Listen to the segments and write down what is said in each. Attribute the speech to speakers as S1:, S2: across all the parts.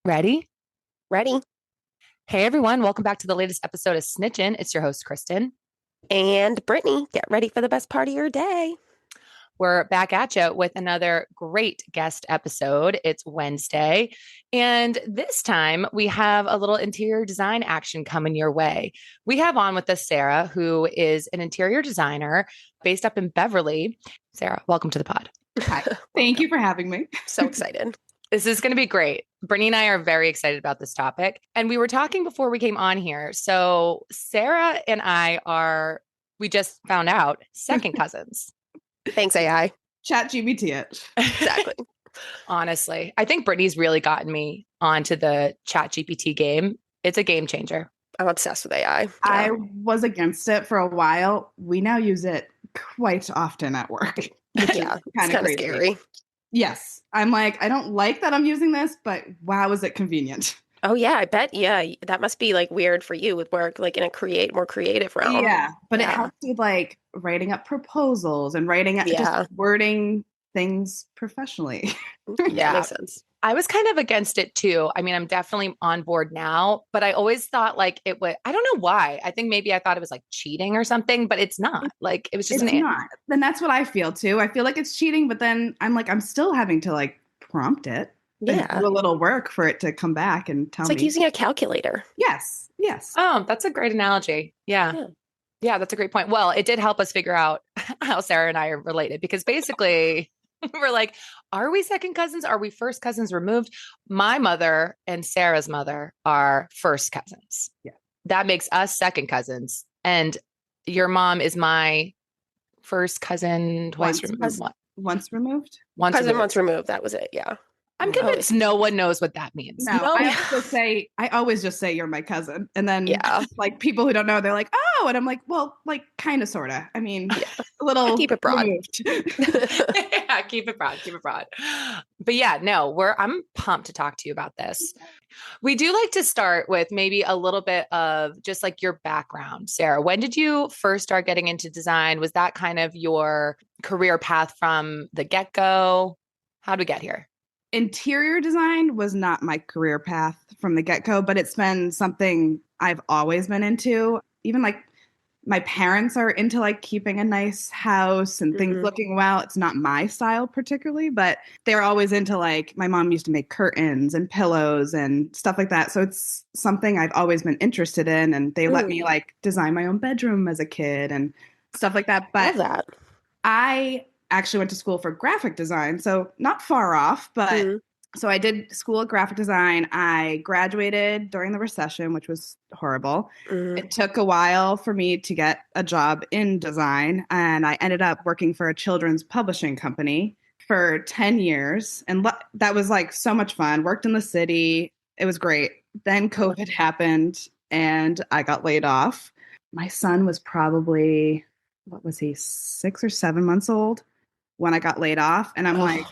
S1: Ready?
S2: Ready?
S1: Hey everyone, welcome back to the latest episode of Snitchin'. It's your host, Kristen.
S2: And Brittany, get ready for the best part of your day.
S1: We're back at you with another great guest episode. It's Wednesday. And this time we have a little interior design action coming your way. We have on with us Sarah, who is an interior designer based up in Beverly. Sarah, welcome to the pod.
S3: Hi. Thank you for having me.
S2: So excited.
S1: This is going to be great. Brittany and I are very excited about this topic. And we were talking before we came on here. So Sarah and we just found out, second cousins.
S2: Thanks, AI.
S3: Chat GBT it.
S2: Exactly.
S1: Honestly, I think Brittany's really gotten me onto the Chat GPT game. It's a game changer.
S2: I'm obsessed with AI. Yeah.
S3: I was against it for a while. We now use it quite often at work.
S2: Yeah, it's kind of scary.
S3: Yes. I'm like, I don't like that I'm using this, but wow, is it convenient?
S2: Oh, yeah, I bet. Yeah, that must be like weird for you with work, like in a more creative realm.
S3: Yeah, but it helps with like writing up proposals and writing up just wording things professionally.
S2: Yeah, makes sense.
S1: I was kind of against it too. I mean, I'm definitely on board now, but I always thought like it would, I don't know why. I think maybe I thought it was like cheating or something, but it's not. Like it was just
S3: not. Then that's what I feel too. I feel like it's cheating, but then I'm still having to like prompt it.
S2: Yeah.
S3: Do a little work for it to come back and tell me.
S2: It's like using a calculator.
S3: Yes.
S1: Oh, that's a great analogy. Yeah, that's a great point. Well, it did help us figure out how Sarah and I are related because basically we're like, are we second cousins? Are we first cousins removed? My mother and Sarah's mother are first cousins.
S3: Yeah.
S1: That makes us second cousins. And your mom is my first cousin twice removed.
S3: Once removed?
S2: Once removed. That was it. Yeah.
S1: I'm convinced no one knows what that means.
S3: No, I always just say you're my cousin. And then like people who don't know, they're like, oh, and I'm like, well, like kind of, sort of. I mean, a little
S2: keep it broad.
S1: Yeah, keep it broad. But yeah, no, I'm pumped to talk to you about this. We do like to start with maybe a little bit of just like your background, Sarah. When did you first start getting into design? Was that kind of your career path from the get-go? How'd we get here?
S3: Interior design was not my career path from the get-go, but it's been something I've always been into. Even like my parents are into like keeping a nice house and things looking well. It's not my style particularly, but they're always into like, my mom used to make curtains and pillows and stuff like that. So it's something I've always been interested in. And they let me like design my own bedroom as a kid and stuff like that. But
S2: love that.
S3: I actually went to school for graphic design, so not far off, but so I did school of graphic design. I graduated during the recession, which was horrible. It took a while for me to get a job in design, and I ended up working for a children's publishing company for 10 years, and that was like so much fun. Worked in the city. It was great. Then COVID happened, and I got laid off. My son was probably, what was he, 6 or 7 months old when I got laid off. And I'm like,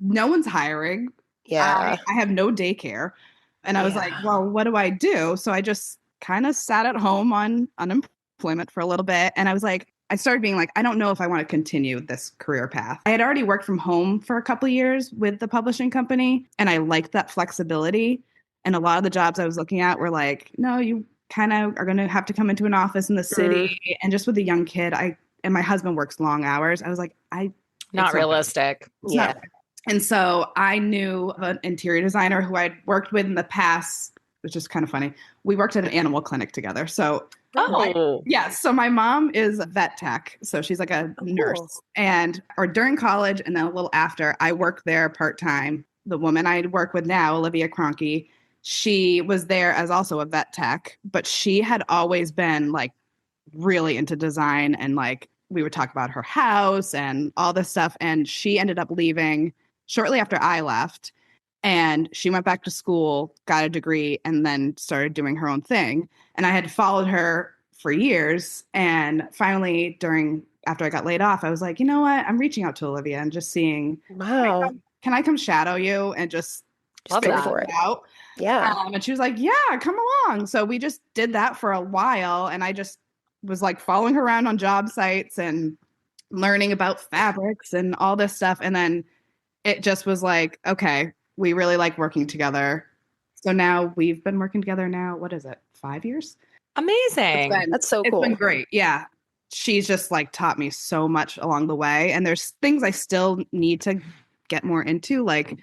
S3: no one's hiring.
S2: Yeah.
S3: I have no daycare. And I was like, well, what do I do? So I just kind of sat at home on unemployment for a little bit. And I was like, I started being like, I don't know if I want to continue this career path. I had already worked from home for a couple of years with the publishing company, and I liked that flexibility. And a lot of the jobs I was looking at were like, no, you kind of are going to have to come into an office in the city. And just with a young kid, and my husband works long hours. I was like,
S1: not realistic.
S3: Yeah. And so I knew of an interior designer who I'd worked with in the past, which is kind of funny. We worked at an animal clinic together. So so my mom is a vet tech. So she's like a nurse. Or during college and then a little after, I worked there part-time. The woman I work with now, Olivia Cronky, she was there as also a vet tech, but she had always been like really into design, and like we would talk about her house and all this stuff. And she ended up leaving shortly after I left, and she went back to school, got a degree, and then started doing her own thing. And I had followed her for years. And finally, after I got laid off, I was like, you know what? I'm reaching out to Olivia and just seeing, can I come shadow you and just
S2: figure it out? Yeah.
S3: And she was like, yeah, come along. So we just did that for a while. And I just was like following her around on job sites and learning about fabrics and all this stuff. And then it just was like, okay, we really like working together. So now we've been working together now, what is it, 5 years?
S1: Amazing.
S2: That's so
S3: It's
S2: cool.
S3: been great. Yeah. She's just like taught me so much along the way. And there's things I still need to get more into, like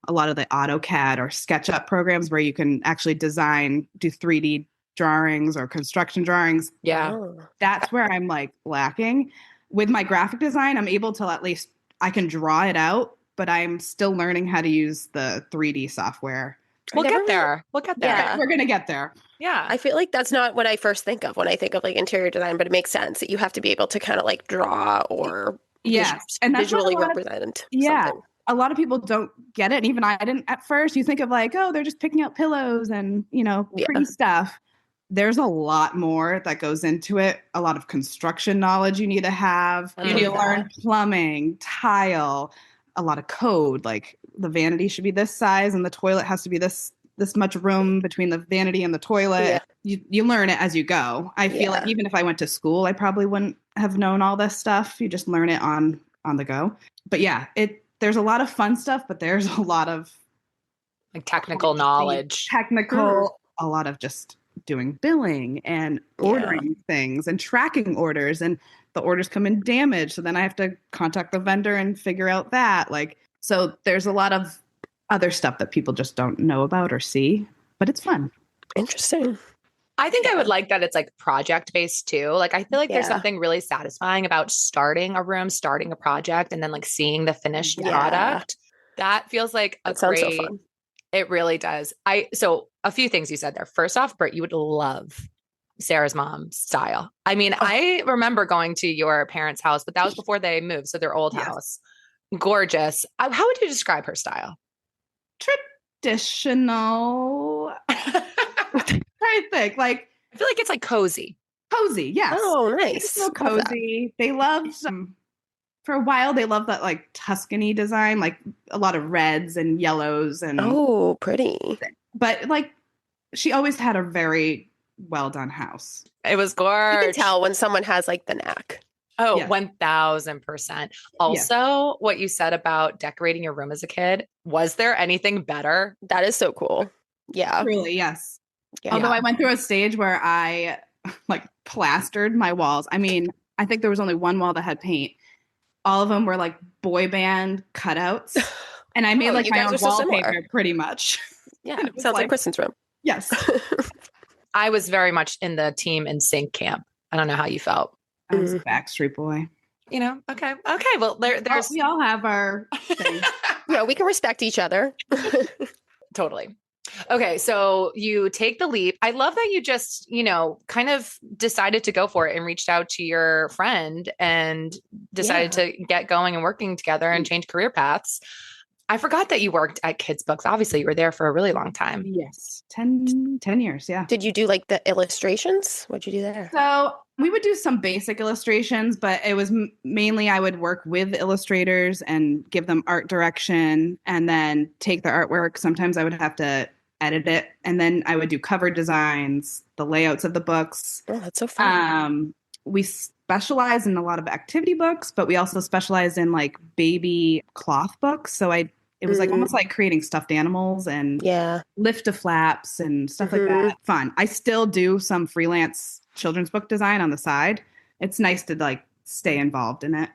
S3: a lot of the AutoCAD or SketchUp programs where you can actually do 3D drawings or construction drawings.
S1: Yeah.
S2: Oh.
S3: That's where I'm like lacking. With my graphic design, I'm able to at least, I can draw it out, but I'm still learning how to use the 3D software.
S1: We'll get there.
S2: Yeah.
S3: We're going to get there.
S1: Yeah.
S2: I feel like that's not what I first think of when I think of like interior design, but it makes sense that you have to be able to kind of like draw or
S3: Yes. And that's
S2: visually
S3: what
S2: represent
S3: a
S2: something.
S3: lot of people don't get it. And even I didn't at first. You think of like, oh, they're just picking out pillows and, pretty stuff. There's a lot more that goes into it. A lot of construction knowledge you need to have. You need to learn plumbing, tile, a lot of code. Like the vanity should be this size and the toilet has to be this much room between the vanity and the toilet. Yeah. You learn it as you go. I feel like even if I went to school, I probably wouldn't have known all this stuff. You just learn it on the go. But yeah, there's a lot of fun stuff, but there's a lot of
S1: like technical knowledge.
S3: A lot of just doing billing and ordering things and tracking orders, and the orders come in damaged. So then I have to contact the vendor and figure out that. So there's a lot of other stuff that people just don't know about or see, but it's fun.
S2: Interesting.
S1: I think I would like that it's like project based too. Like I feel like there's something really satisfying about starting a room, starting a project, and then like seeing the finished product. That feels like
S2: sounds so fun.
S1: It really does. So a few things you said there. First off, Britt, you would love Sarah's mom's style. I mean, I remember going to your parents' house, but that was before they moved. So their old house. Gorgeous. How would you describe her style?
S3: Traditional. I think I
S1: feel like it's like cozy.
S3: Yes.
S2: Oh, nice.
S3: So cozy. They loved for a while. They loved that like Tuscany design, like a lot of reds and yellows and
S2: pretty.
S3: But like she always had a very well done house.
S1: It was gorgeous.
S2: You can tell when someone has like the knack.
S1: Oh, 1000%. Also, what you said about decorating your room as a kid, was there anything better?
S2: That is so cool. Yeah.
S3: Really, yes.
S2: Yeah.
S3: Although I went through a stage where I like plastered my walls. I mean, I think there was only one wall that had paint. All of them were like boy band cutouts. And I made like my own wallpaper pretty much.
S2: Yeah. Sounds like Kristen's room.
S3: Yes.
S1: I was very much in the team in sync camp. I don't know how you felt.
S3: I was a Backstreet Boy.
S1: Okay. Well, there's
S3: we all have our things.
S2: Yeah, we can respect each other.
S1: Totally. Okay, so you take the leap. I love that you just, kind of decided to go for it and reached out to your friend and decided to get going and working together and change career paths. I forgot that you worked at Kids Books. Obviously, you were there for a really long time.
S3: Yes. 10 years, yeah.
S2: Did you do like the illustrations? What'd you do there?
S3: So we would do some basic illustrations, but it was mainly I would work with illustrators and give them art direction and then take their artwork. Sometimes I would have to edit it, and then I would do cover designs, the layouts of the books.
S2: Oh, that's so fun.
S3: We specialize in a lot of activity books, but we also specialize in like baby cloth books. So it was like almost like creating stuffed animals and lift to flaps and stuff like that. Fun. I still do some freelance children's book design on the side. It's nice to like stay involved in it.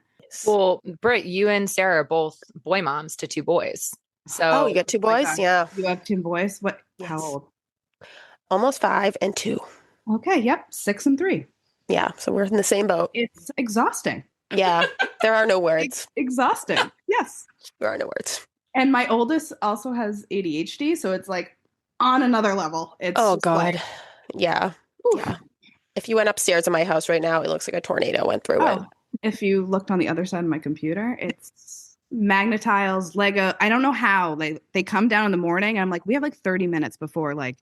S1: Well, Britt, you and Sarah are both boy moms to two boys. So
S2: you got two boys? Yeah.
S3: You have two boys? What?
S2: Yes.
S3: How old?
S2: Almost 5 and 2.
S3: Okay. Yep. 6 and 3.
S2: Yeah. So we're in the same boat.
S3: It's exhausting.
S2: Yeah. There are no words.
S3: Exhausting. Yes.
S2: There are no words.
S3: And my oldest also has ADHD. So it's like on another level. It's
S2: God. Yeah. Oof. Yeah. If you went upstairs in my house right now, it looks like a tornado went through it.
S3: If you looked on the other side of my computer, it's Magnetiles, Lego. I don't know how they come down in the morning. And I'm like, we have like 30 minutes before like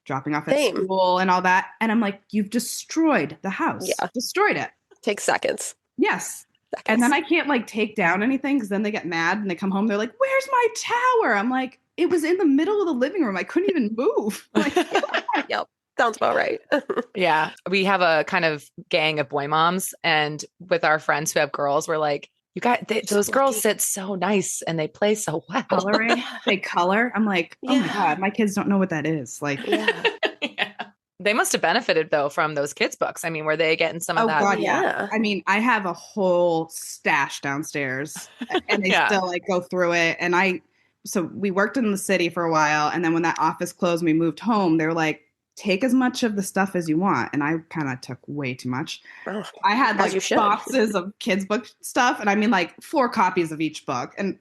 S3: dropping off at school and all that. And I'm like, you've destroyed the house.
S2: Yeah.
S3: Destroyed it.
S2: Takes seconds.
S3: Yes. And then I can't like take down anything because then they get mad and they come home. They're like, where's my tower? I'm like, it was in the middle of the living room. I couldn't even move. Like,
S2: yep. Sounds about right.
S1: Yeah. We have a kind of gang of boy moms, and with our friends who have girls, we're like, You got those girls sit so nice and they play so well.
S3: Coloring, they color. I'm like, oh my God, my kids don't know what that is. Like,
S2: Yeah.
S1: Yeah. They must have benefited though from those kids' books. I mean, were they getting some of
S3: oh
S1: that?
S3: God, yeah. I mean, I have a whole stash downstairs and they
S1: Yeah.
S3: still like go through it. And so we worked in the city for a while. And then when that office closed, and we moved home. They were like, take as much of the stuff as you want. And I kind of took way too much.
S2: Oh,
S3: I had
S2: as you
S3: like
S2: should.
S3: boxes of kids' book stuff. And I mean, like 4 copies of each book. And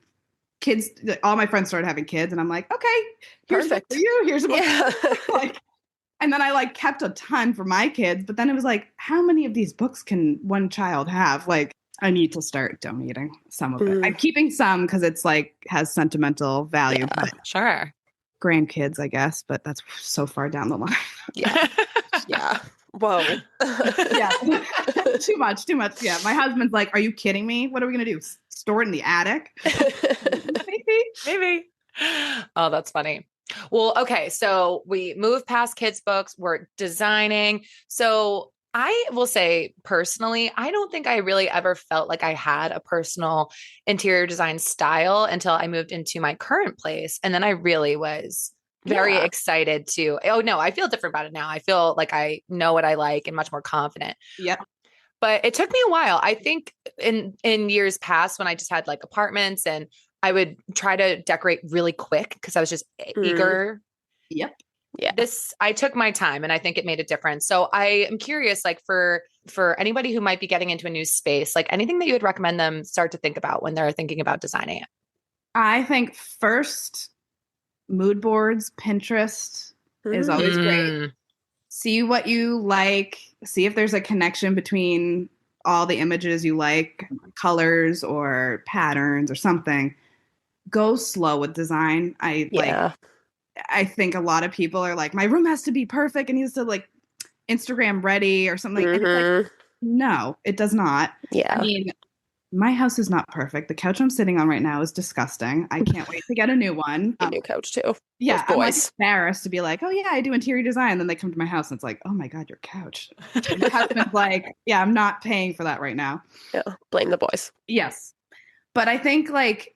S3: kids, all my friends started having kids. And I'm like, okay, here's a book
S2: Perfect.
S3: for you. Here's a book
S2: Yeah.
S3: for you. Like, and then I like kept a ton for my kids. But then it was like, how many of these books can one child have? Like, I need to start donating some of it. I'm keeping some because it's like has sentimental value.
S2: Yeah.
S3: But
S1: Sure.
S3: grandkids, I guess, but that's so far down the line.
S2: Yeah. Yeah. Whoa.
S3: Yeah. Too much. Yeah. My husband's like, are you kidding me? What are we going to do? Store it in the attic?
S1: Maybe. Oh, that's funny. Well, okay. So we moved past kids' books. We're designing. So I will say personally, I don't think I really ever felt like I had a personal interior design style until I moved into my current place. And then I really was very excited to, oh no, I feel different about it now. I feel like I know what I like and much more confident.
S3: Yeah.
S1: But it took me a while. I think in years past when I just had like apartments and I would try to decorate really quick because I was just eager.
S3: Yep.
S2: Yeah.
S1: I took my time and I think it made a difference. So I am curious, like for anybody who might be getting into a new space, like anything that you would recommend them start to think about when they're thinking about designing it.
S3: I think first, mood boards, Pinterest is always great. See what you like. See if there's a connection between all the images you like, colors or patterns or something. Go slow with design. I think a lot of people are like, my room has to be perfect and needs to like Instagram ready or something. And it's like, no, it does not.
S2: Yeah.
S3: I mean, my house is not perfect. The couch I'm sitting on right now is disgusting. I can't wait to get a new one.
S2: A new couch too.
S3: Yeah. I'm like embarrassed to be like, oh yeah, I do interior design. And then they come to my house and it's like, oh my God, your couch. And my husband's like, yeah, I'm not paying for that right now.
S2: Yeah. Blame the boys.
S3: Yes. But I think like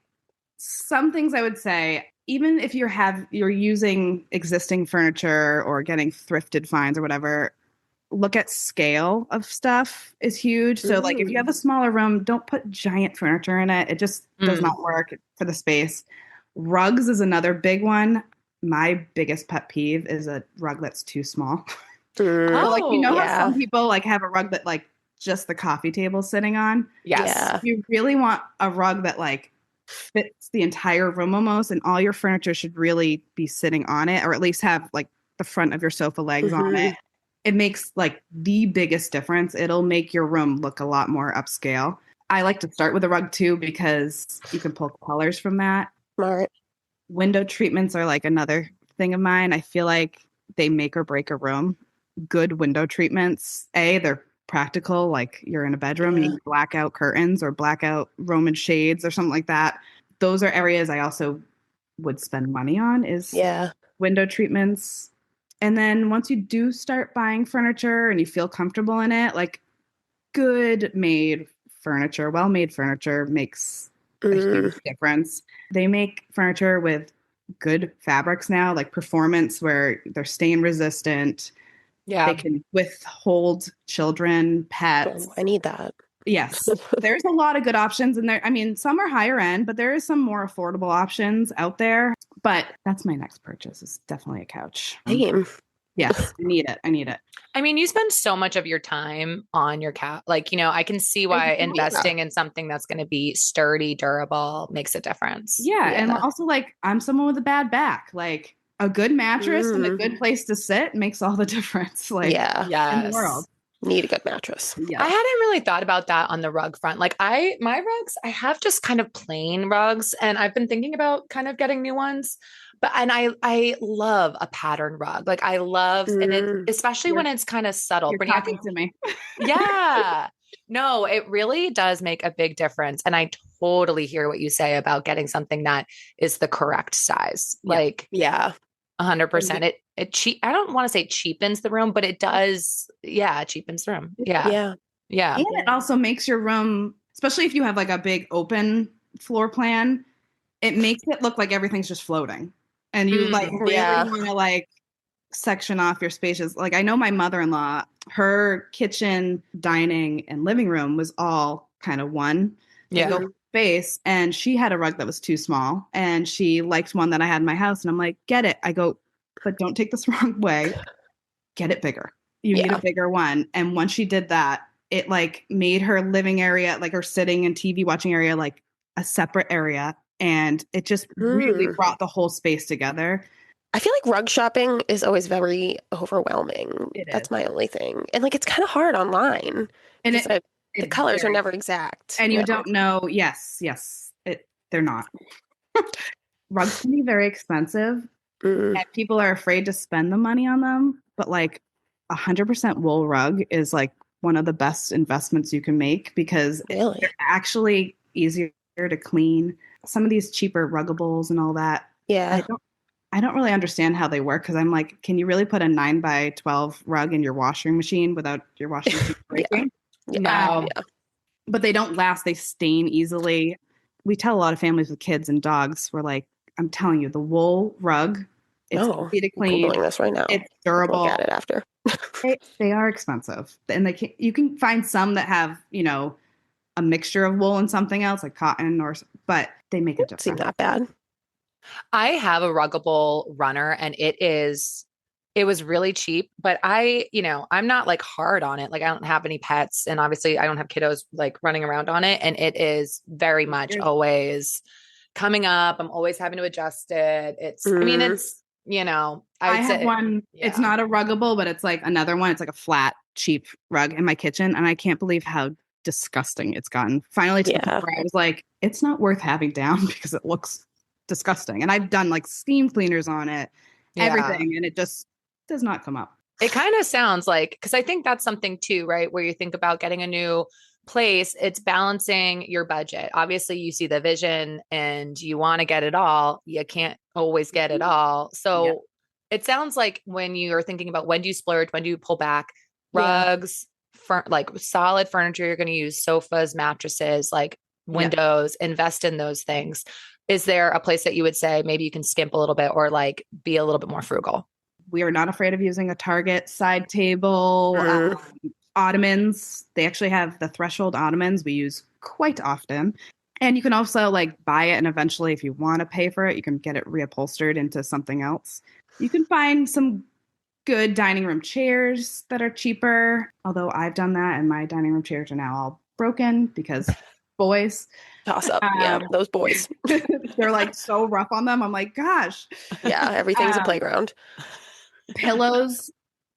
S3: some things I would say, even if you're using existing furniture or getting thrifted finds or whatever, look at scale of stuff is huge. So like if you have a smaller room, don't put giant furniture in it. It just does not work for the space. Rugs is another big one. My biggest pet peeve is a rug that's too small. So like, you know how some people like have a rug that like just the coffee table sitting on?
S1: Yes.
S2: Yeah.
S3: You really want a rug that like fits the entire room almost, and all your furniture should really be sitting on it, or at least have like the front of your sofa legs on it. It makes like the biggest difference. It'll make your room look a lot more upscale. I like to start with a rug too because you can pull colors from that.
S2: Smart.
S3: Window treatments are like another thing of mine. I feel like they make or break a room. Good window treatments, they're practical, like you're in a bedroom, you need blackout curtains or blackout Roman shades or something like that. Those are areas I also would spend money on is window treatments. And then once you do start buying furniture and you feel comfortable in it, like good made furniture, well-made furniture makes a huge difference. They make furniture with good fabrics now, like Performance, where they're stain resistant.
S1: Yeah.
S3: They can withhold children, pets.
S2: Oh, I need that.
S3: Yes. There's a lot of good options in there. I mean, some are higher end, but there is some more affordable options out there. But that's my next purchase. It's definitely a couch. Yes, I need it.
S1: I mean, you spend so much of your time on your couch. Like, you know, I can see why investing in something that's going to be sturdy, durable makes a difference.
S3: Yeah. And also like I'm someone with a bad back. Like a good mattress and a good place to sit makes all the difference. Like in the world.
S2: Need a good mattress.
S1: Yeah. I hadn't really thought about that on the rug front. Like my rugs, I have just kind of plain rugs and I've been thinking about kind of getting new ones. But I love a pattern rug. Like I love, and it, especially when it's kind of subtle.
S3: You're talking to me.
S1: Yeah. No, it really does make a big difference. And I totally hear what you say about getting something that is the correct size. Like, 100%. I don't want to say cheapens the room, but it does. Yeah. It cheapens the room. Yeah.
S3: And it also makes your room especially if you have like a big open floor plan, it makes it look like everything's just floating. And you like really want to like section off your spaces. Like I know my mother-in-law, her kitchen, dining, and living room was all kind of one space. And she had a rug that was too small. And she liked one that I had in my house. And I'm like, get it. I go, but don't take this wrong way. Get it bigger. You need a bigger one. And once she did that, it like made her living area, like her sitting and TV watching area, like a separate area. And it just really brought the whole space together.
S2: I feel like rug shopping is always very overwhelming. That's my only thing. And like, it's kind of hard online. And the colors are never exact.
S3: And you don't know. Yes. They're not. Rugs can be very expensive. And people are afraid to spend the money on them. But like 100% wool rug is like one of the best investments you can make because they're actually easier to clean. Some of these cheaper ruggables and all that. Yeah. I don't really understand how they work because I'm like, can you really put a 9x12 rug in your washing machine without your washing machine breaking? No. But they don't last. They stain easily. We tell a lot of families with kids and dogs, we're like, I'm telling you, the wool rug, it's easy to clean.
S2: I'm Googling this right now.
S3: It's durable.
S2: Look at it after.
S3: They are expensive. And you can find some that have, a mixture of wool and something else like cotton but they make it different.
S2: Seem that bad.
S1: I have a ruggable runner and it was really cheap, but I'm not like hard on it. Like I don't have any pets and obviously I don't have kiddos like running around on it. And it is very much always coming up. I'm always having to adjust it. It's, I
S3: have one, it's not a ruggable, but it's like another one. It's like a flat, cheap rug in my kitchen. And I can't believe how disgusting it's gotten. Finally to the point where I was like, it's not worth having down because it looks disgusting. And I've done like steam cleaners on it, everything. And it just does not come up.
S1: It kind of sounds like, because I think that's something too, right? Where you think about getting a new place, it's balancing your budget. Obviously you see the vision and you want to get it all. You can't always get it all. So it sounds like when you are thinking about when do you splurge, when do you pull back, rugs, like solid furniture, you're going to use sofas, mattresses, like windows, invest in those things. Is there a place that you would say maybe you can skimp a little bit or like be a little bit more frugal?
S3: We are not afraid of using a Target side table, ottomans. They actually have the threshold ottomans we use quite often. And you can also like buy it and eventually if you want to pay for it, you can get it reupholstered into something else. You can find some good dining room chairs that are cheaper. Although I've done that and my dining room chairs are now all broken because boys.
S2: Toss up. Those boys.
S3: They're like so rough on them. I'm like, gosh.
S2: Yeah, everything's a playground.
S3: Pillows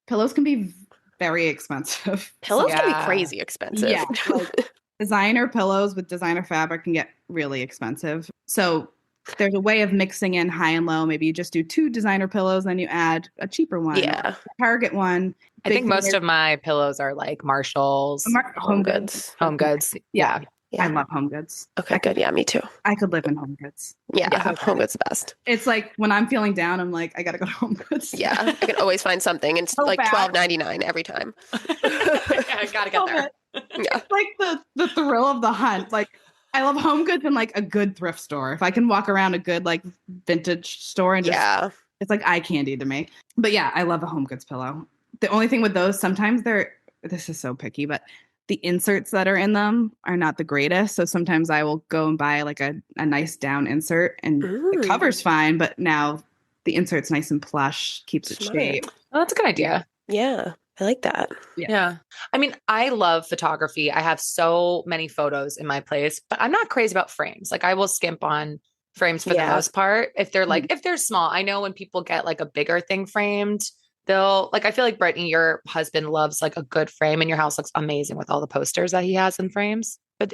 S3: can be very expensive.
S2: Pillows can be crazy expensive.
S3: Yeah. Like, designer pillows with designer fabric can get really expensive. So there's a way of mixing in high and low. Maybe you just do 2 designer pillows, then you add a cheaper one. Yeah. Target one.
S1: I think most of my pillows are like Marshalls.
S2: Home Goods.
S1: Home Goods. Yeah.
S3: I love Home Goods.
S2: Okay, good. Yeah, me too.
S3: I could live in Home Goods.
S2: Yeah, Home Goods the best.
S3: It's like when I'm feeling down, I'm like, I gotta go to Home Goods.
S2: Yeah, I can always find something. It's so like $12.99 every time.
S1: I gotta get there.
S2: Yeah,
S3: it's like the thrill of the hunt. Like I love Home Goods and like a good thrift store. If I can walk around a good like vintage store and just, it's like eye candy to me. But yeah, I love a Home Goods pillow. The only thing with those, sometimes this is so picky, but the inserts that are in them are not the greatest. So sometimes I will go and buy like a nice down insert and the cover's fine, but now the insert's nice and plush, keeps its shape.
S1: Oh, that's a good idea.
S2: Yeah. I like that.
S1: Yeah. I mean, I love photography. I have so many photos in my place, but I'm not crazy about frames. Like I will skimp on frames for the most part. If they're like, if they're small, I know when people get like a bigger thing framed, they'll like, I feel like Brittany, your husband loves like a good frame and your house looks amazing with all the posters that he has in frames. But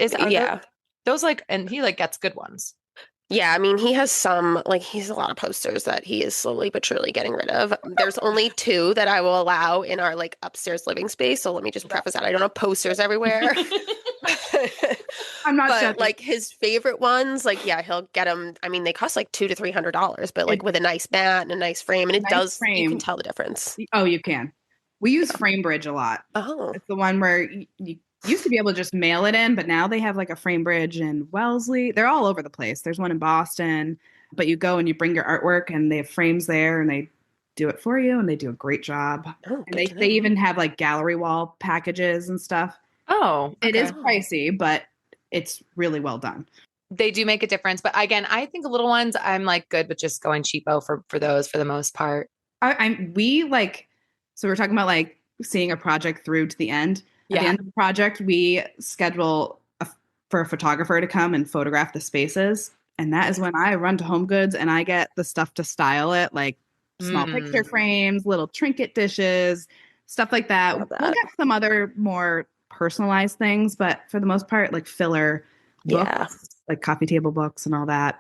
S1: those like, and he like gets good ones.
S2: Yeah, I mean, he has a lot of posters that he is slowly but surely getting rid of. There's only 2 that I will allow in our like upstairs living space. So let me just preface that. I don't have posters everywhere.
S3: I'm not
S2: but
S3: sure.
S2: Like his favorite ones, like, he'll get them. I mean, they cost like $200 to $300, but like with a nice mat and a nice frame. And it does, you can tell the difference.
S3: Oh, you can. We use Frame Bridge a lot.
S2: Oh.
S3: It's the one where you used to be able to just mail it in, but now they have like a frame bridge in Wellesley. They're all over the place. There's one in Boston, but you go and you bring your artwork and they have frames there and they do it for you and they do a great job.
S2: Oh,
S3: And they even have like gallery wall packages and stuff.
S1: Oh, okay.
S3: It is pricey, but it's really well done.
S1: They do make a difference. But again, I think little ones, I'm like good with just going cheapo for those for the most part.
S3: We like, so we're talking about like seeing a project through to the end. At the end of the project, we schedule for a photographer to come and photograph the spaces. And that is when I run to Home Goods and I get the stuff to style it, like small picture frames, little trinket dishes, stuff like that. We'll get some other more personalized things, but for the most part, like filler books, like coffee table books and all that.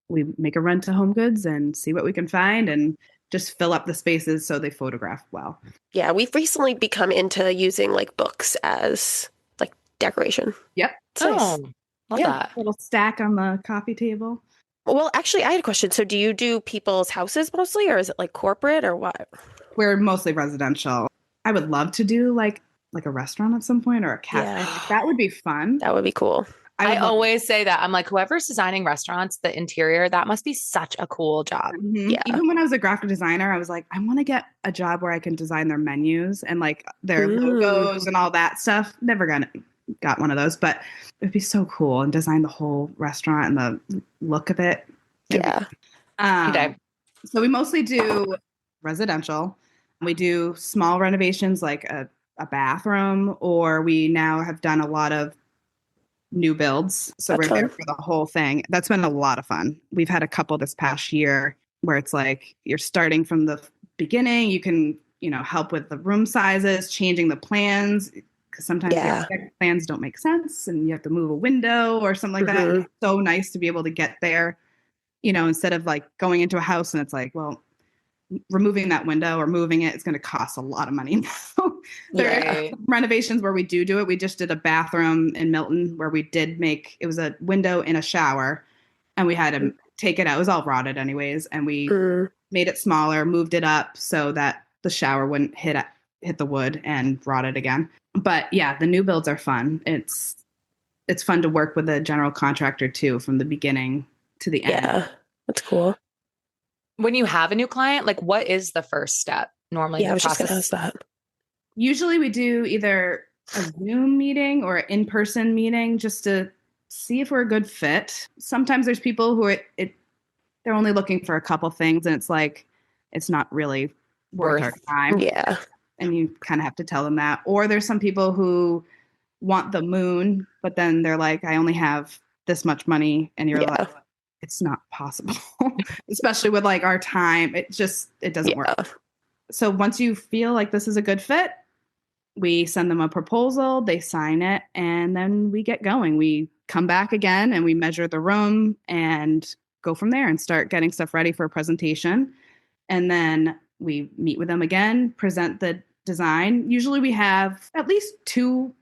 S3: We make a run to Home Goods and see what we can find and just fill up the spaces so they photograph well.
S2: Yeah, we've recently become into using like books as like decoration.
S3: Yep.
S1: Love that.
S3: Little stack on the coffee table.
S2: Well, actually, I had a question. So do you do people's houses mostly, or is it like corporate or what?
S3: We're mostly residential. I would love to do like a restaurant at some point or a cafe.
S2: Yeah.
S3: Like, that would be fun.
S2: That would be cool.
S1: I always say that. I'm like, whoever's designing restaurants, the interior, that must be such a cool job.
S3: Mm-hmm.
S2: Yeah.
S3: Even when I was a graphic designer, I was like, I want to get a job where I can design their menus and like their logos and all that stuff. Never got one of those, but it'd be so cool and design the whole restaurant and the look of it.
S2: Yeah.
S3: So we mostly do residential. We do small renovations like a bathroom, or we now have done a lot of new builds. So we're there for the whole thing. That's been a lot of fun. We've had a couple this past year where it's like you're starting from the beginning. You can, help with the room sizes, changing the plans, because sometimes the plans don't make sense and you have to move a window or something like that. It's so nice to be able to get there, instead of like going into a house and it's like, well, removing that window or moving it's going to cost a lot of money now. There are renovations where we do it. We just did a bathroom in Milton where we did it was a window in a shower and we had to take it out. It was all rotted anyways. And we made it smaller, moved it up so that the shower wouldn't hit the wood and rot it again. But yeah, the new builds are fun. It's fun to work with a general contractor too, from the beginning to the end.
S2: Yeah, that's cool.
S1: When you have a new client, like what is the first step normally?
S2: Yeah, I was just going to ask that.
S3: Usually we do either a Zoom meeting or an in-person meeting just to see if we're a good fit. Sometimes there's people who they're only looking for a couple things and it's like, it's not really worth our time.
S2: Yeah.
S3: And you kind of have to tell them that. Or there's some people who want the moon, but then they're like, I only have this much money. And you're like, it's not possible, especially with like our time. It doesn't work. So once you feel like this is a good fit, we send them a proposal, they sign it, and then we get going. We come back again and we measure the room and go from there and start getting stuff ready for a presentation. And then we meet with them again, present the design. Usually we have at least 2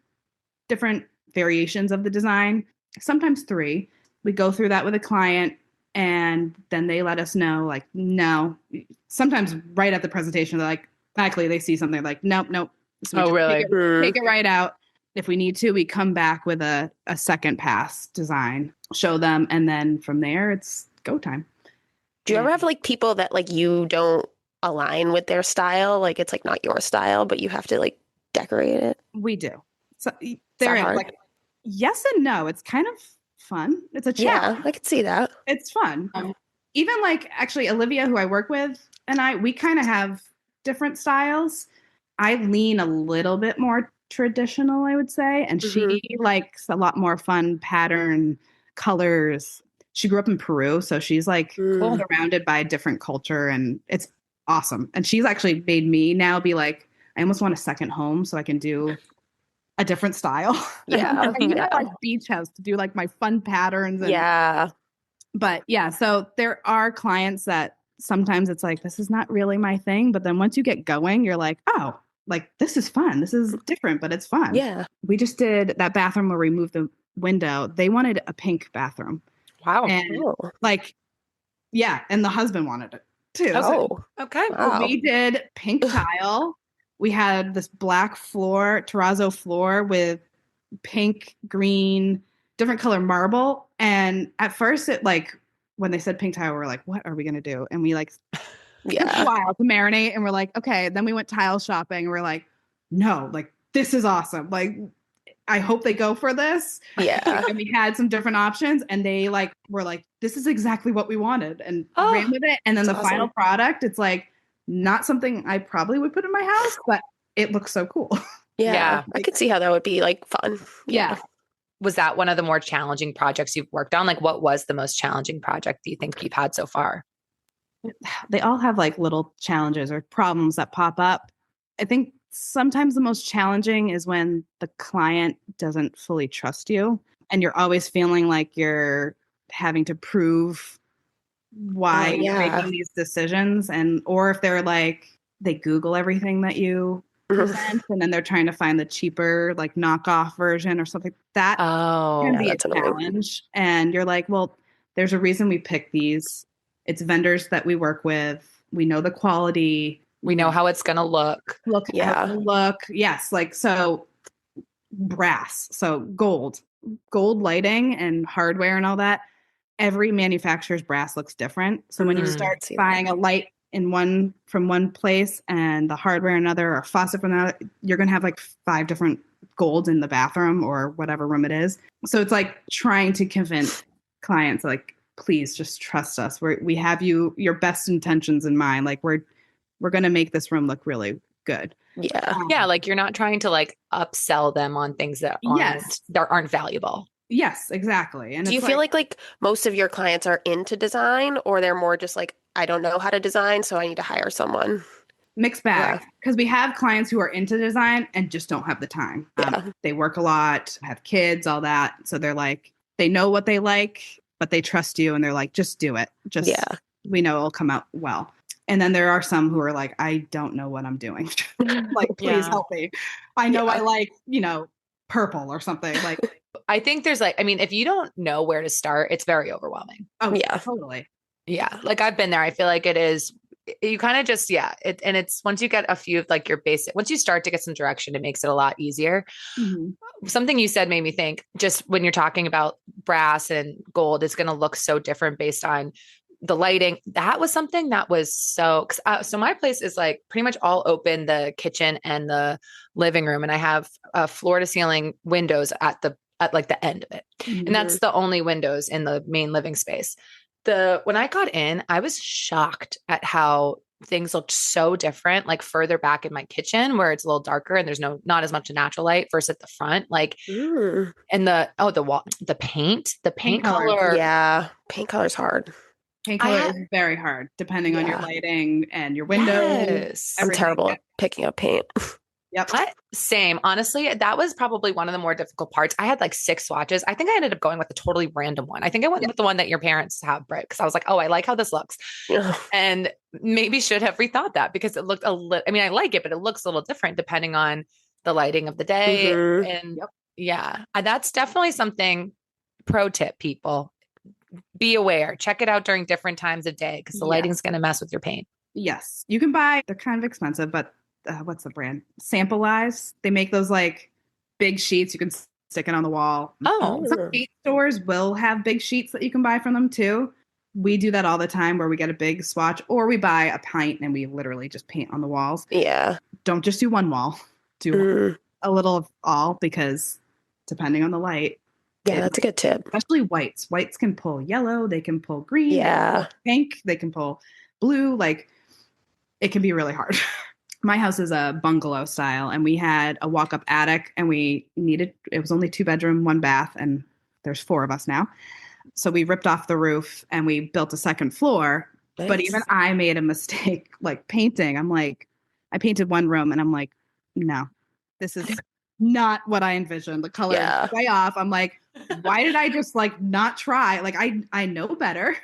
S3: different variations of the design, sometimes 3. We go through that with a client and then they let us know, like, no. Sometimes right at the presentation, they're like, actually, they see something like, nope. So
S1: really?
S3: Take it right out. If we need to, we come back with a second pass design, show them, and then from there, it's go time.
S2: Do you ever have like people that like you don't align with their style? Like it's like not your style, but you have to like decorate it?
S3: We do. So there is like yes and no. It's kind of fun. It's a challenge.
S2: Yeah, I could see that.
S3: It's fun. Even like actually Olivia, who I work with, and we kind of have different styles. I lean a little bit more traditional, I would say. And she likes a lot more fun pattern colors. She grew up in Peru. So she's like surrounded by a different culture and it's awesome. And she's actually made me now be like, I almost want a second home so I can do a different style.
S2: Yeah.
S3: I need like beach house to do like my fun patterns. And, but yeah, so there are clients that sometimes it's like, this is not really my thing. But then once you get going, you're like, oh, like this is fun. This is different, but it's fun.
S2: Yeah.
S3: We just did that bathroom where we moved the window. They wanted a pink bathroom.
S1: Wow.
S3: And like, yeah. And the husband wanted it too.
S2: Oh,
S1: okay.
S3: Wow. We did pink tile. We had this black floor, terrazzo floor with pink, green, different color marble. And at first it like, when they said pink tile, we were like, what are we going to do? And we like took a while to marinate and we're like, okay. Then we went tile shopping and we're like, no, like this is awesome. Like, I hope they go for this.
S2: Yeah.
S3: And we had some different options and they like were like, this is exactly what we wanted and ran with it. And then the final product, it's like not something I probably would put in my house, but it looks so cool.
S2: Yeah. I could see how that would be like fun.
S3: Yeah.
S1: Was that one of the more challenging projects you've worked on? Like what was the most challenging project do you think you've had so far?
S3: They all have like little challenges or problems that pop up. I think sometimes the most challenging is when the client doesn't fully trust you and you're always feeling like you're having to prove why you're making these decisions. And, or if they're like, they Google everything that you present and then they're trying to find the cheaper, like knockoff version or something that can be a challenge. And you're like, well, there's a reason we pick these. It's vendors that we work with. We know the quality.
S1: We know how it's going to look.
S3: Look. Yes. Like, so brass, so gold lighting and hardware and all that. Every manufacturer's brass looks different. So when you start buying a light from one place and the hardware another or faucet from another, you're going to have like 5 different golds in the bathroom or whatever room it is. So it's like trying to convince clients, like, please just trust us. We have your best intentions in mind. Like we're going to make this room look really good.
S2: Yeah.
S1: Yeah. Like you're not trying to like upsell them on things that aren't valuable.
S3: Yes, exactly. And
S2: do you feel like most of your clients are into design or they're more just like, I don't know how to design, so I need to hire someone?
S3: Mixed bag. Because we have clients who are into design and just don't have the time. They work a lot, have kids, all that. So they're like, they know what they like, but they trust you and they're like, just do it. We know it'll come out well. And then there are some who are like, I don't know what I'm doing. Like, please help me. I know I like, purple or something. Like,
S1: I think there's like, I mean, if you don't know where to start, it's very overwhelming.
S3: Oh yeah, totally.
S1: Yeah. Like I've been there. I feel like it is, you kind of just, and it's once you get a few of like your basic, once you start to get some direction, it makes it a lot easier. Mm-hmm. Something you said made me think just when you're talking about brass and gold, it's going to look so different based on the lighting. That was something that was so my place is like pretty much all open, the kitchen and the living room. And I have floor to ceiling windows at like the end of it. Mm-hmm. And that's the only windows in the main living space. When I got in, I was shocked at how things looked so different, like further back in my kitchen where it's a little darker and there's not as much natural light versus at the front. Like, and the wall, the paint color.
S2: Yeah. Paint color is hard.
S3: Paint color is very hard depending on your lighting and your windows.
S1: Yes.
S2: I'm terrible at picking up paint.
S3: Yep.
S1: Same. Honestly, that was probably one of the more difficult parts. I had like 6 swatches. I think I ended up going with a totally random one. I think I went with the one that your parents have, Britt, because I was like, oh, I like how this looks. And maybe should have rethought that because it looked I mean, I like it, but it looks a little different depending on the lighting of the day. Mm-hmm. And that's definitely something, pro tip, people. Be aware. Check it out during different times of day because the lighting's going to mess with your paint.
S3: Yes. You can buy, they're kind of expensive, but what's the brand? Sample-Eyes. They make those like big sheets. You can stick it on the wall.
S1: Oh.
S3: Some paint stores will have big sheets that you can buy from them too. We do that all the time where we get a big swatch or we buy a pint and we literally just paint on the walls.
S2: Yeah.
S3: Don't just do one wall. Do a little of all because depending on the light.
S2: Yeah, that's a good tip.
S3: Especially whites. Whites can pull yellow. They can pull green.
S2: Yeah.
S3: They can pull pink. They can pull blue. Like it can be really hard. My house is a bungalow style and we had a walk-up attic and it was only 2-bedroom, 1 bath, and there's 4 of us now. So we ripped off the roof and we built a second floor. Nice. But even I made a mistake like painting. I'm like, I painted one room and I'm like, no, this is not what I envisioned. The color is way off. I'm like, why did I just like not try? Like I know better.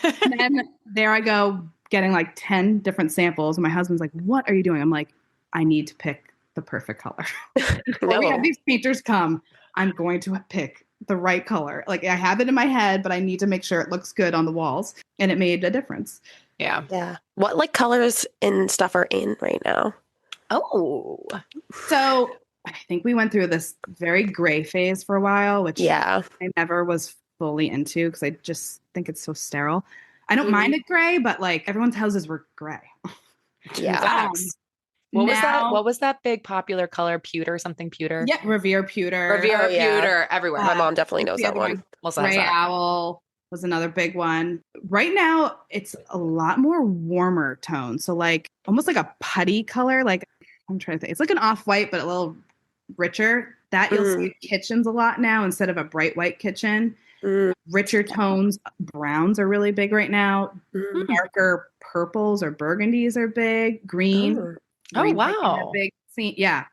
S3: And then there I go getting like 10 different samples. And my husband's like, what are you doing? I'm like, I need to pick the perfect color. Before we have these painters come, I'm going to pick the right color. Like I have it in my head, but I need to make sure it looks good on the walls. And it made a difference.
S1: Yeah.
S2: Yeah. What like colors and stuff are in right now?
S1: Oh.
S3: So I think we went through this very gray phase for a while, which
S2: Yeah.
S3: I never was fully into because I just think it's so sterile. I don't
S2: Mhm.
S3: mind it gray, but like everyone's houses were gray.
S2: Yeah.
S1: Facts. What was that? What was that big popular color? Pewter, something pewter?
S3: Yeah, Revere pewter.
S1: Revere
S2: Oh, yeah.
S1: pewter everywhere.
S2: My mom definitely knows
S3: the
S2: that
S3: other
S2: one.
S1: Well, so has
S3: Gray
S1: that.
S3: owl was another big one. Right now, it's a lot more warmer tone. So like almost like a putty color. Like I'm trying to think. It's like an off-white, but a little richer. That you'll see in kitchens a lot now instead of a bright white kitchen. Richer tones. Browns are really big right now. Darker purples or burgundies are big. Green.
S1: Oh,
S3: Green's
S1: wow.
S3: making a big scene. Yeah.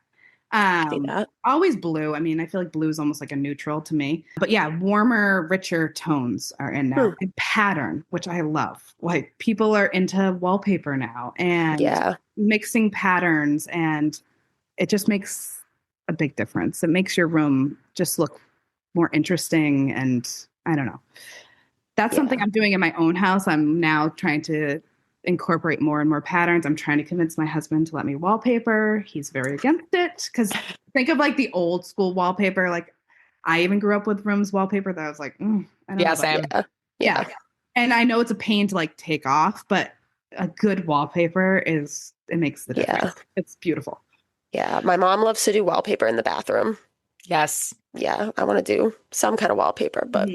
S2: See that?
S3: Always blue. I mean, I feel like blue is almost like a neutral to me. But yeah, warmer, richer tones are in now. And pattern, which I love. Like people are into wallpaper now and mixing patterns, and it just makes a big difference. It makes your room just look more interesting, and I don't know. That's something I'm doing in my own house. I'm now trying to incorporate more and more patterns. I'm trying to convince my husband to let me wallpaper. He's very against it because think of like the old school wallpaper. Like I even grew up with rooms wallpaper that I was like, I don't know.
S1: Same.
S2: Yeah.
S3: And I know it's a pain to like take off, but a good wallpaper it makes the difference.
S2: Yeah.
S3: It's beautiful.
S2: Yeah. My mom loves to do wallpaper in the bathroom.
S1: Yes.
S2: Yeah. I want to do some kind of wallpaper, but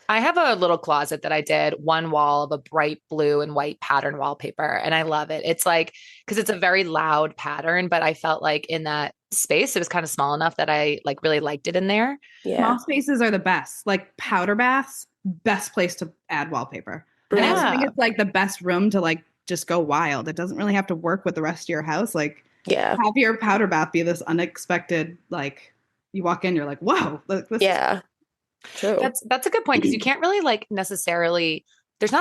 S1: I have a little closet that I did one wall of a bright blue and white pattern wallpaper. And I love it. It's like, because it's a very loud pattern, but I felt like in that space, it was kind of small enough that I like really liked it in there.
S2: Yeah.
S3: Small spaces are the best. Like powder baths, best place to add wallpaper. And I also think it's like the best room to like just go wild. It doesn't really have to work with the rest of your house. Like have your powder bath be this unexpected, like you walk in, you're like, whoa. This
S2: True.
S1: That's a good point because you can't really like necessarily there's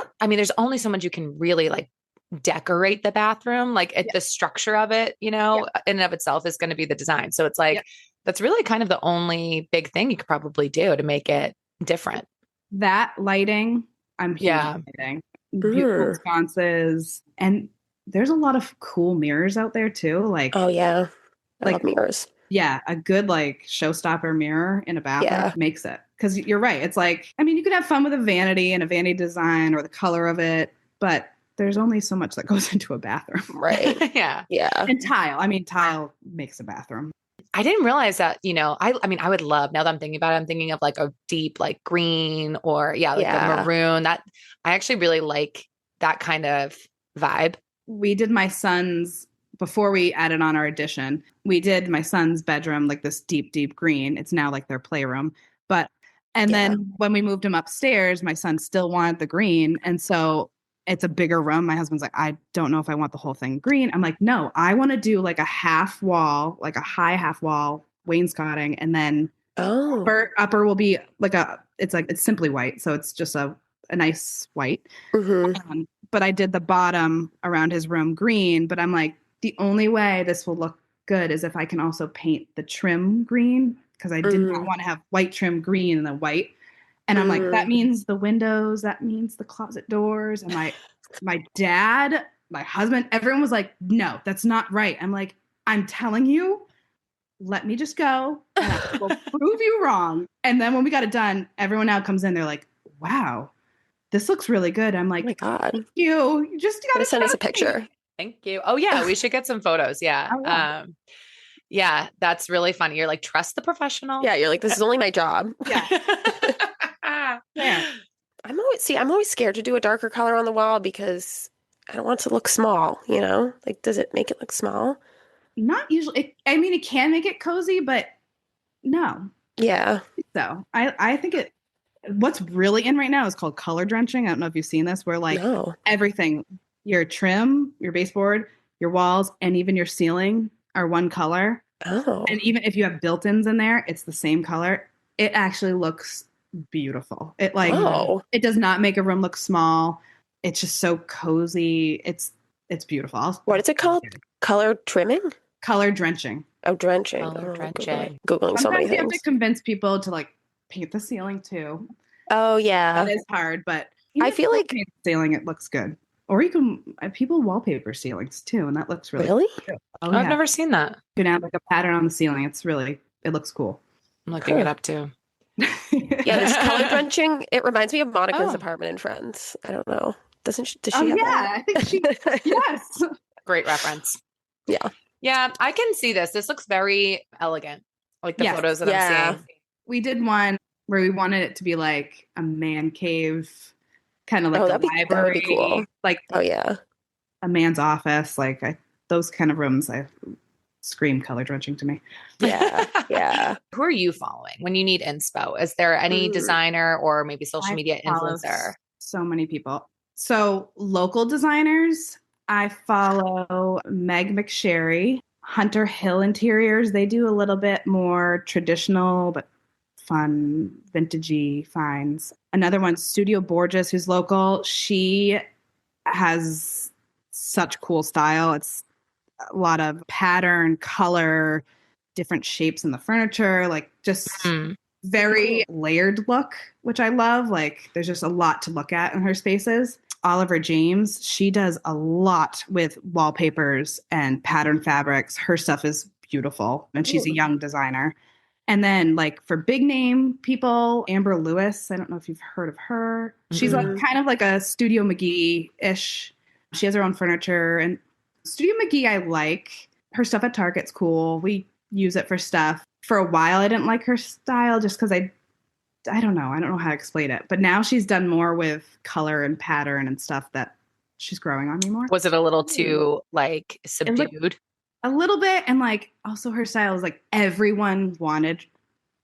S1: only so much you can really like decorate the bathroom. Like the structure of it, in and of itself is going to be the design. So it's like that's really kind of the only big thing you could probably do to make it different.
S3: That lighting, I'm huge on lighting. Beautiful responses. And there's a lot of cool mirrors out there too. Like
S2: I love mirrors.
S3: Yeah, a good like showstopper mirror in a bathroom makes it. Because you're right. It's like, I mean, you could have fun with a vanity design or the color of it, but there's only so much that goes into a bathroom.
S2: Right.
S1: Yeah.
S3: And tile. I mean, tile makes a bathroom.
S1: I didn't realize that, I would love, now that I'm thinking about it, I'm thinking of like a deep, like green or a maroon. That I actually really like that kind of vibe.
S3: We did my son's, before we added on our addition, we did my son's bedroom, like this deep, deep green. It's now like their playroom. And then when we moved him upstairs, my son still wanted the green. And so it's a bigger room. My husband's like, I don't know if I want the whole thing green. I'm like, no, I want to do like a half wall, like a high half wall wainscoting. And then upper will be like it's simply white. So it's just a nice white. But I did the bottom around his room green. But I'm like, the only way this will look good is if I can also paint the trim green. Because I did not want to have white trim green and then white. And I'm like, that means the windows, that means the closet doors. And my dad, my husband, everyone was like, no, that's not right. I'm like, I'm telling you, let me just go and I will prove you wrong. And then when we got it done, everyone now comes in, they're like, wow, this looks really good. I'm like,
S2: oh my God.
S3: Thank you. You just got to
S2: send us a picture.
S1: Thank you. Oh yeah, we should get some photos. Yeah. Yeah, that's really funny. You're like, trust the professional.
S2: Yeah, you're like, this is only my job.
S3: Yeah.
S2: I'm always scared to do a darker color on the wall because I don't want it to look small, Like, does it make it look small?
S3: Not usually. It can make it cozy, but no.
S2: Yeah.
S3: So I think what's really in right now is called color drenching. I don't know if you've seen this, where like everything, your trim, your baseboard, your walls, and even your ceiling are one color.
S2: Oh.
S3: And even if you have built-ins in there, it's the same color. It actually looks beautiful. It does not make a room look small. It's just so cozy. It's beautiful.
S2: What is it called? Color trimming?
S3: Color drenching.
S2: Oh, drenching.
S1: Drenching.
S2: Googling so many
S3: Sometimes you have
S2: things.
S3: to convince people to like paint the ceiling too.
S2: Oh yeah.
S3: That is hard, but
S2: I feel like
S3: paint the ceiling, it looks good. Or you can people wallpaper ceilings too, and that looks really
S2: Really?
S3: cool. Oh
S1: I've
S3: yeah.
S1: never seen that.
S3: You can have like a pattern on the ceiling. It looks cool.
S1: I'm looking it up too.
S2: Yeah, this color drenching, it reminds me of Monica's
S1: Oh.
S2: apartment in Friends. I don't know. Does she
S3: Oh
S2: have
S3: yeah,
S2: that?
S3: I think she yes.
S1: Great reference.
S2: Yeah.
S1: Yeah, I can see this. This looks very elegant. Like the
S3: Yes.
S1: photos that
S2: Yeah.
S1: I'm seeing.
S3: We did one where we wanted it to be like a man cave, kind of like the library,
S2: that would be cool.
S3: like
S2: Oh yeah.
S3: a man's office, those kind of rooms. I scream color drenching to me.
S2: Yeah. Yeah.
S1: Who are you following when you need inspo? Is there any designer or maybe social media influencer?
S3: So many people. So local designers, I follow Meg McSherry, Hunter Hill Interiors. They do a little bit more traditional but fun, vintagey finds. Another one, Studio Borges, who's local. She has such cool style. It's a lot of pattern, color, different shapes in the furniture, like just very layered look, which I love. Like there's just a lot to look at in her spaces. Oliver James, she does a lot with wallpapers and pattern fabrics. Her stuff is beautiful, and she's a young designer. And then like for big name people, Amber Lewis, I don't know if you've heard of her. She's like kind of like a Studio McGee-ish. She has her own furniture, and Studio McGee I like. Her stuff at Target's cool. We use it for stuff. For a while I didn't like her style just because I don't know. I don't know how to explain it. But now she's done more with color and pattern and stuff that she's growing on me more.
S1: Was it a little too like subdued?
S3: A little bit. And like also her style is like everyone wanted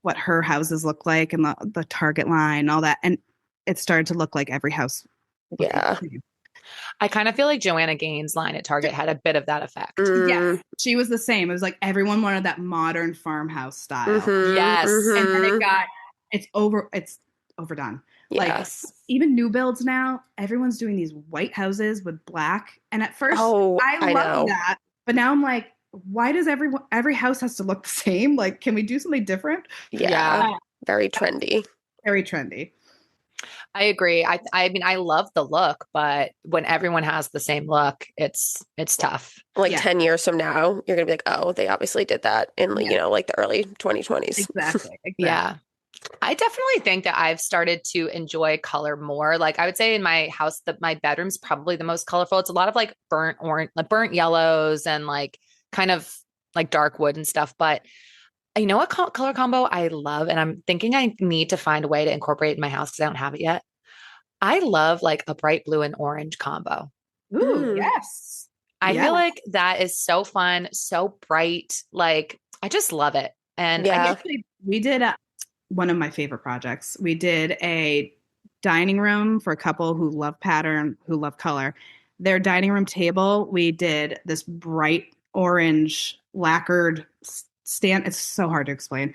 S3: what her houses look like and the Target line, all that. And it started to look like every house.
S2: Yeah.
S1: I kind of feel like Joanna Gaines' line at Target had a bit of that effect.
S3: Yeah, she was the same. It was like everyone wanted that modern farmhouse style.
S1: Yes.
S3: And then it's overdone.
S2: Yes.
S3: Like even new builds now, everyone's doing these white houses with black. And at first I love that. But now I'm like, why does every house has to look the same? Like, can we do something different?
S2: Yeah. Very trendy.
S3: Very trendy.
S1: I agree. I mean, I love the look, but when everyone has the same look, it's tough.
S2: Like 10 years from now, you're going to be like, oh, they obviously did that in, like the early 2020s.
S3: Exactly.
S1: Yeah. I definitely think that I've started to enjoy color more. Like I would say in my house, my bedroom's probably the most colorful. It's a lot of like burnt orange, like burnt yellows and like kind of like dark wood and stuff. But you know what color combo I love? And I'm thinking I need to find a way to incorporate it in my house because I don't have it yet. I love like a bright blue and orange combo.
S3: Ooh, yes.
S1: I feel like that is so fun, so bright. Like I just love it. And
S3: we did one of my favorite projects. We did a dining room for a couple who love pattern, who love color. Their dining room table, we did this bright orange lacquered stand. It's so hard to explain.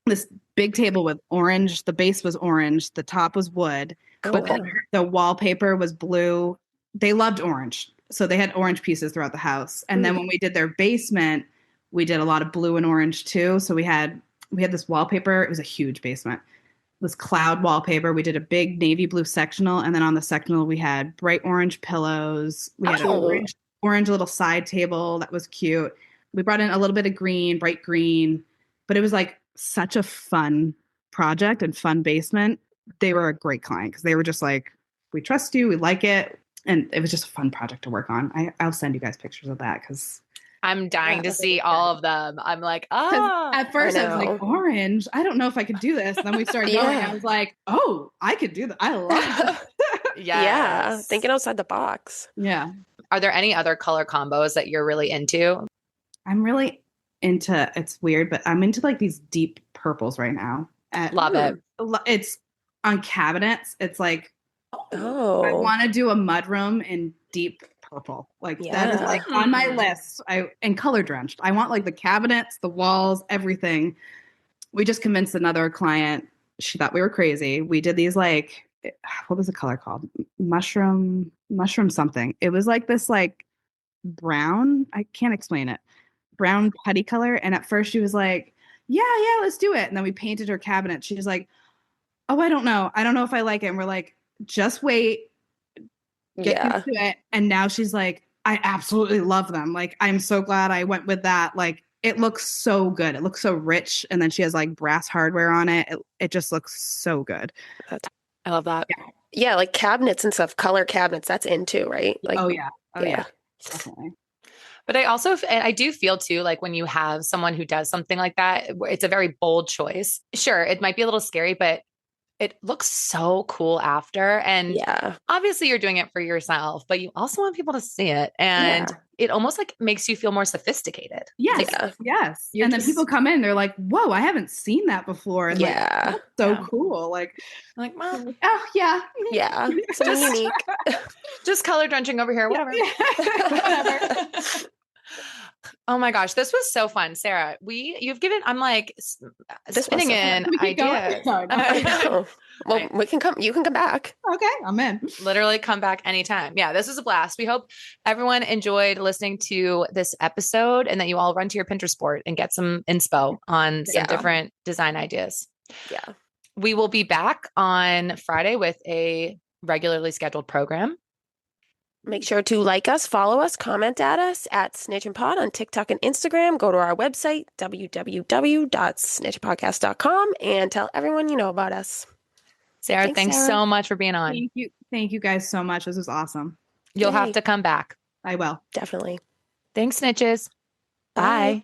S3: This big table with orange. The base was orange. The top was wood. But the wallpaper was blue. They loved orange. So they had orange pieces throughout the house. And then when we did their basement, we did a lot of blue and orange too. So we had this wallpaper. It was a huge basement. This cloud wallpaper. We did a big navy blue sectional. And then on the sectional, we had bright orange pillows. We had an orange little side table that was cute. We brought in a little bit of green, bright green. But it was like such a fun project and fun basement. They were a great client because they were just like, we trust you. We like it. And it was just a fun project to work on. I'll send you guys pictures of that because
S1: I'm dying to see all of them. I'm like, at
S3: first I was like, orange. I don't know if I could do this. And then we started going. And I was like, oh, I could do that. I love it.
S2: Yeah. Thinking outside the box.
S3: Yeah.
S1: Are there any other color combos that you're really into?
S3: I'm really into, it's weird, but I'm into like these deep purples right now.
S1: Love it.
S3: It's on cabinets. It's like, I want to do a mudroom in deep purple. Like that is like on my list. And color drenched. I want like the cabinets, the walls, everything. We just convinced another client. She thought we were crazy. We did these like, what was the color called? Mushroom something. It was like this like brown. I can't explain it. Brown putty color. And at first she was like, yeah, let's do it. And then we painted her cabinet. She was like, oh, I don't know. I don't know if I like it. And we're like, just wait. get used to it. And now she's like, I absolutely love them. Like, I'm so glad I went with that. Like, it looks so good. It looks so rich. And then she has like brass hardware on it. It just looks so good.
S1: I love that.
S2: Yeah, like cabinets and stuff, color cabinets, that's in too, right? Like,
S3: Oh yeah. Definitely.
S1: But I do feel too, like when you have someone who does something like that, it's a very bold choice. Sure, it might be a little scary, but it looks so cool after. And obviously you're doing it for yourself, but you also want people to see it. And it almost like makes you feel more sophisticated.
S3: Yes. Yes. And then people come in, they're like, whoa, I haven't seen that before. And like, that's so cool. Like,
S1: Mom.
S3: Oh yeah.
S2: Yeah. Something unique.
S1: Just color drenching over here. Whatever.
S3: Whatever.
S1: Oh my gosh, this was so fun, Sarah. I'm like spinning in ideas.
S2: Well, we can come. You can come back.
S3: Okay, I'm in.
S1: Literally come back anytime. Yeah, this was a blast. We hope everyone enjoyed listening to this episode and that you all run to your Pinterest board and get some inspo on some different design ideas.
S2: Yeah.
S1: We will be back on Friday with a regularly scheduled program.
S2: Make sure to like us, follow us, comment at us at snitchinpod on TikTok and Instagram. Go to our website, www.snitchinpodcast.com, and tell everyone you know about us.
S1: Sarah, thanks so much for being on.
S3: Thank you guys so much. This was awesome.
S1: You'll have to come back.
S3: I will.
S2: Definitely.
S1: Thanks, snitches. Bye.